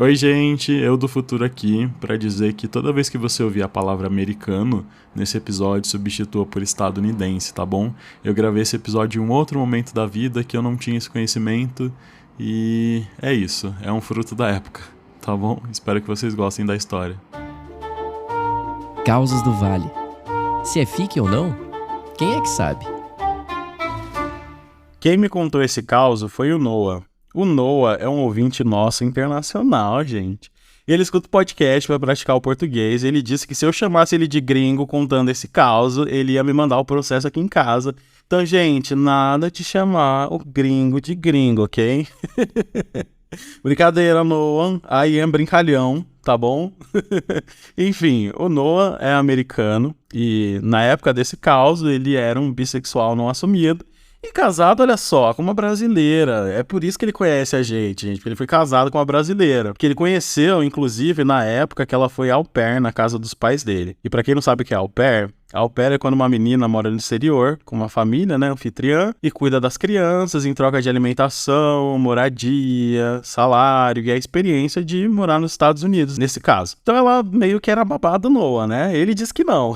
Oi, gente, eu do futuro aqui para dizer que toda vez que você ouvir a palavra americano nesse episódio, substitua por estadunidense, tá bom? Eu gravei esse episódio em um outro momento da vida que eu não tinha esse conhecimento e é isso, é um fruto da época, tá bom? Espero que vocês gostem da história. Causas do Vale. Se é fique ou não, quem é que sabe? Quem me contou esse caos foi o Noah. O Noah é um ouvinte nosso internacional, gente. Ele escuta o podcast para praticar o português. Ele disse que se eu chamasse ele de gringo contando esse caos, ele ia me mandar o processo aqui em casa. Então, gente, nada de chamar o gringo de gringo, ok? Brincadeira, Noah. Aí é brincalhão, tá bom? Enfim, o Noah é americano e na época desse caos ele era um bissexual não assumido. E casado, olha só, com uma brasileira. É por isso que ele conhece a gente, porque ele foi casado com uma brasileira. Porque ele conheceu, inclusive, na época que ela foi au pair na casa dos pais dele. E pra quem não sabe o que é au pair é quando uma menina mora no exterior, com uma família, né, anfitriã, e cuida das crianças em troca de alimentação, moradia, salário e a experiência de morar nos Estados Unidos, nesse caso. Então ela meio que era babá do Noah, né? Ele diz que não,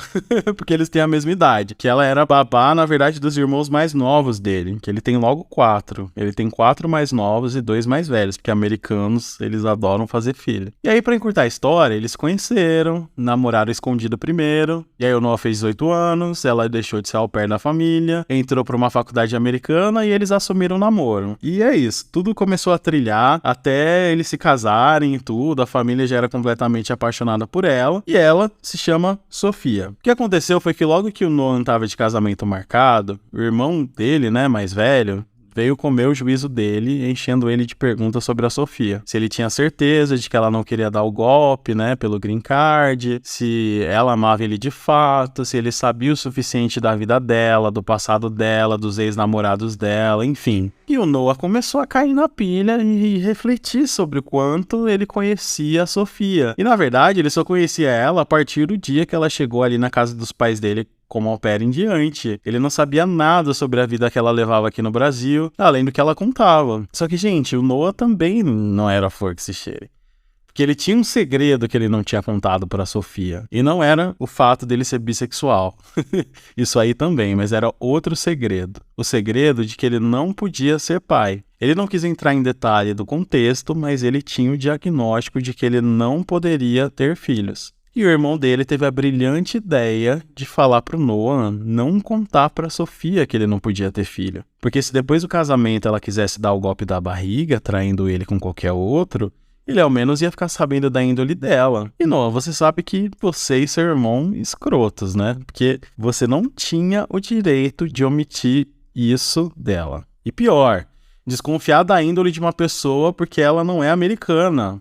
porque eles têm a mesma idade. Que ela era babá, na verdade, dos irmãos mais novos dele, que ele tem logo 4. Ele tem 4 mais novos e 2 mais velhos, porque americanos, eles adoram fazer filho. E aí, pra encurtar a história, eles se conheceram, namoraram escondido primeiro, e aí o Noah fez 18 anos, ela deixou de ser au pair da família, entrou para uma faculdade americana e eles assumiram o namoro. E é isso, tudo começou a trilhar até eles se casarem e tudo, a família já era completamente apaixonada por ela, e ela se chama Sofia. O que aconteceu foi que logo que o Noah estava de casamento marcado, o irmão dele, né, mais velho, veio comer o juízo dele, enchendo ele de perguntas sobre a Sofia. Se ele tinha certeza de que ela não queria dar o golpe, né, pelo green card, se ela amava ele de fato, se ele sabia o suficiente da vida dela, do passado dela, dos ex-namorados dela, enfim. E o Noah começou a cair na pilha e refletir sobre o quanto ele conhecia a Sofia. E na verdade, ele só conhecia ela a partir do dia que ela chegou ali na casa dos pais dele como au pair em diante. Ele não sabia nada sobre a vida que ela levava aqui no Brasil, além do que ela contava. Só que, gente, o Noah também não era flor que se cheire. Porque ele tinha um segredo que ele não tinha contado pra Sofia. E não era o fato dele ser bissexual. Isso aí também, mas era outro segredo. O segredo de que ele não podia ser pai. Ele não quis entrar em detalhe do contexto, mas ele tinha o diagnóstico de que ele não poderia ter filhos. E o irmão dele teve a brilhante ideia de falar pro Noah não contar pra Sofia que ele não podia ter filho. Porque se depois do casamento ela quisesse dar o golpe da barriga, traindo ele com qualquer outro, ele ao menos ia ficar sabendo da índole dela. E Noah, você sabe que você e seu irmão escrotos, né? Porque você não tinha o direito de omitir isso dela. E pior, desconfiar da índole de uma pessoa porque ela não é americana.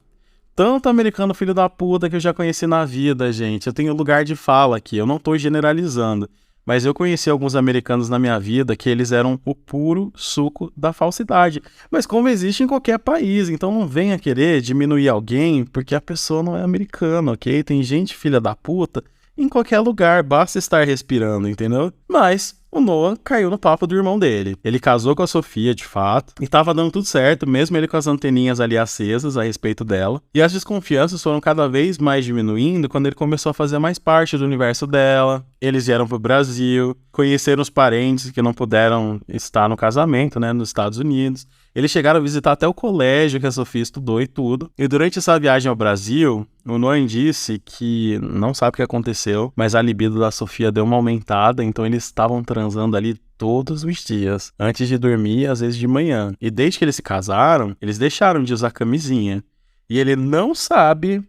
Tanto americano filho da puta que eu já conheci na vida, gente. Eu tenho lugar de fala aqui, eu não tô generalizando. Mas eu conheci alguns americanos na minha vida que eles eram o puro suco da falsidade. Mas como existe em qualquer país, então não venha querer diminuir alguém porque a pessoa não é americana, ok? Tem gente filha da puta em qualquer lugar, basta estar respirando, entendeu? Mas o Noah caiu no papo do irmão dele. Ele casou com a Sofia, de fato, e tava dando tudo certo, mesmo ele com as anteninhas ali acesas a respeito dela. E as desconfianças foram cada vez mais diminuindo quando ele começou a fazer mais parte do universo dela. Eles vieram pro Brasil, conheceram os parentes que não puderam estar no casamento, né, nos Estados Unidos. Eles chegaram a visitar até o colégio que a Sofia estudou e tudo. E durante essa viagem ao Brasil, o Noah disse que não sabe o que aconteceu, mas a libido da Sofia deu uma aumentada, então eles estavam transando ali todos os dias, antes de dormir, às vezes de manhã. E desde que eles se casaram, eles deixaram de usar camisinha. E ele não sabe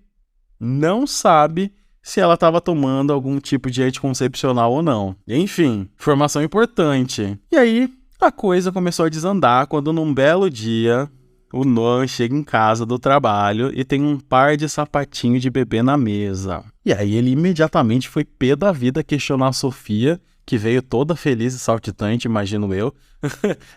se ela estava tomando algum tipo de anticoncepcional ou não. Enfim, informação importante. E aí, a coisa começou a desandar quando num belo dia o Noah chega em casa do trabalho e tem um par de sapatinho de bebê na mesa. E aí ele imediatamente foi pé da vida questionar a Sofia, que veio toda feliz e saltitante, imagino eu,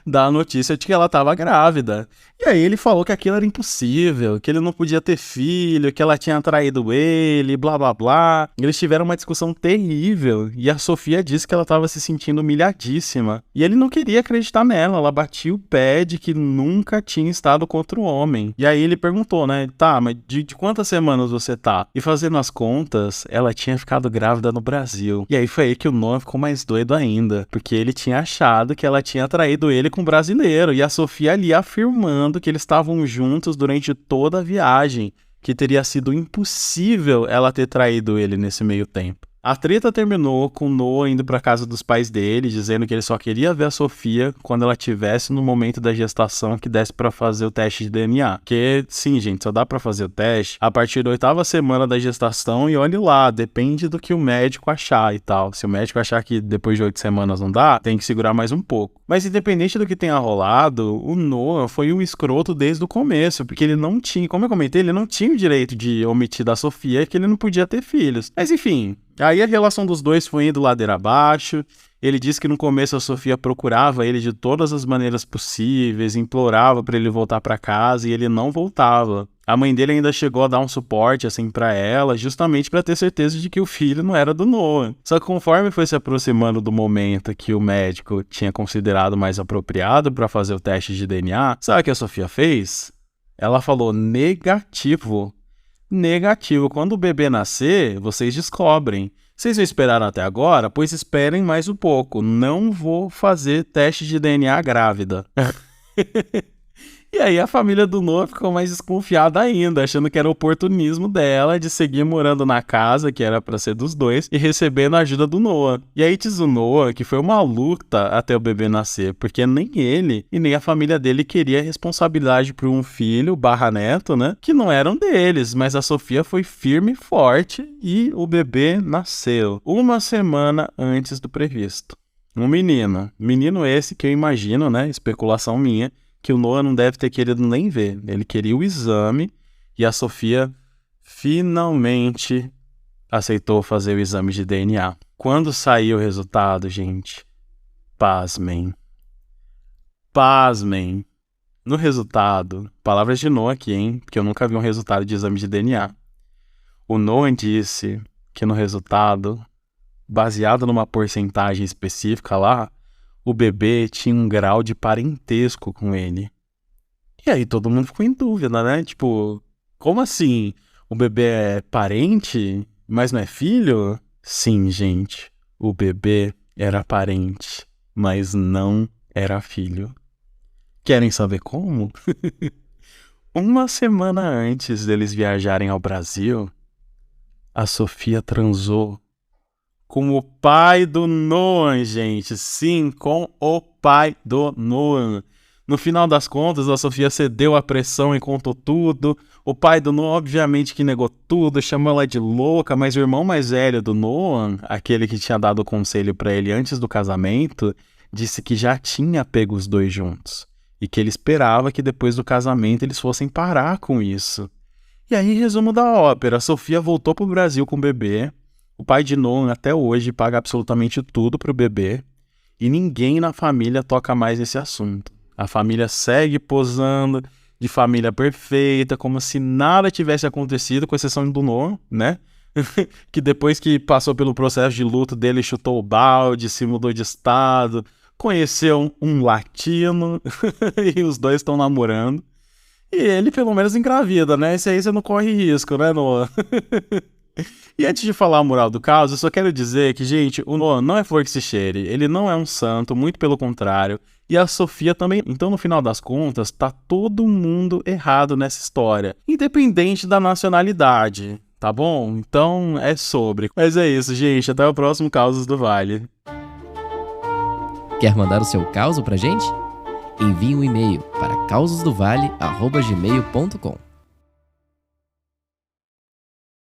dar a notícia de que ela estava grávida. E aí ele falou que aquilo era impossível, que ele não podia ter filho, que ela tinha traído ele, blá blá blá. Eles tiveram uma discussão terrível e a Sofia disse que ela estava se sentindo humilhadíssima. E ele não queria acreditar nela, ela batia o pé de que nunca tinha estado com outro homem. E aí ele perguntou, né, tá, mas de quantas semanas você tá? E fazendo as contas, ela tinha ficado grávida no Brasil. E aí foi aí que o Noah ficou mais doido ainda, porque ele tinha achado que ela tinha traído ele com um brasileiro, e a Sofia ali afirmando que eles estavam juntos durante toda a viagem, que teria sido impossível ela ter traído ele nesse meio tempo. A treta terminou com o Noah indo para casa dos pais dele, dizendo que ele só queria ver a Sofia quando ela estivesse no momento da gestação que desse para fazer o teste de DNA. Porque, sim, gente, só dá para fazer o teste a partir da 8ª semana da gestação e olhe lá, depende do que o médico achar e tal. Se o médico achar que depois de 8 semanas não dá, tem que segurar mais um pouco. Mas independente do que tenha rolado, o Noah foi um escroto desde o começo, porque ele não tinha, como eu comentei, ele não tinha o direito de omitir da Sofia que ele não podia ter filhos. Mas enfim, aí a relação dos dois foi indo ladeira abaixo. Ele disse que no começo a Sofia procurava ele de todas as maneiras possíveis, implorava para ele voltar para casa e ele não voltava. A mãe dele ainda chegou a dar um suporte assim para ela, justamente para ter certeza de que o filho não era do Noah. Só que conforme foi se aproximando do momento que o médico tinha considerado mais apropriado para fazer o teste de DNA, sabe o que a Sofia fez? Ela falou negativo. Negativo. Quando o bebê nascer, vocês descobrem. Vocês não esperaram até agora? Pois esperem mais um pouco. Não vou fazer teste de DNA grávida. E aí a família do Noah ficou mais desconfiada ainda, achando que era oportunismo dela de seguir morando na casa, que era pra ser dos dois, e recebendo a ajuda do Noah. E aí diz o Noah que foi uma luta até o bebê nascer, porque nem ele e nem a família dele queria responsabilidade por um filho /neto, né, que não eram deles, mas a Sofia foi firme e forte e o bebê nasceu 1 semana antes do previsto. Um menino esse que eu imagino, né, especulação minha, que o Noah não deve ter querido nem ver. Ele queria o exame e a Sofia finalmente aceitou fazer o exame de DNA. Quando saiu o resultado, gente, pasmem. Pasmem. No resultado, palavras de Noah aqui, hein? Porque eu nunca vi um resultado de exame de DNA. O Noah disse que no resultado, baseado numa porcentagem específica lá, o bebê tinha um grau de parentesco com ele. E aí todo mundo ficou em dúvida, né? Tipo, como assim? O bebê é parente, mas não é filho? Sim, gente. O bebê era parente, mas não era filho. Querem saber como? 1 semana antes deles viajarem ao Brasil, a Sofia transou com o pai do Noah, gente. Sim, com o pai do Noah. No final das contas, a Sofia cedeu à pressão e contou tudo. O pai do Noah, obviamente, que negou tudo, chamou ela de louca, mas o irmão mais velho do Noah, aquele que tinha dado o conselho pra ele antes do casamento, disse que já tinha pego os dois juntos. E que ele esperava que depois do casamento eles fossem parar com isso. E aí, resumo da ópera, a Sofia voltou pro Brasil com o bebê. O pai de Noah até hoje paga absolutamente tudo pro bebê e ninguém na família toca mais esse assunto. A família segue posando de família perfeita, como se nada tivesse acontecido, com exceção do Noah, né? Que depois que passou pelo processo de luto dele, chutou o balde, se mudou de estado, conheceu um latino e os dois estão namorando. E ele pelo menos engravida, né? Esse aí você não corre risco, né, Noah? E antes de falar a moral do caso, eu só quero dizer que, gente, o Noah não é flor que se cheire, ele não é um santo, muito pelo contrário, e a Sofia também. Então, no final das contas, tá todo mundo errado nessa história, independente da nacionalidade, tá bom? Então, é sobre. Mas é isso, gente, até o próximo Causos do Vale. Quer mandar o seu caso pra gente? Envie um e-mail para causosdovale@gmail.com.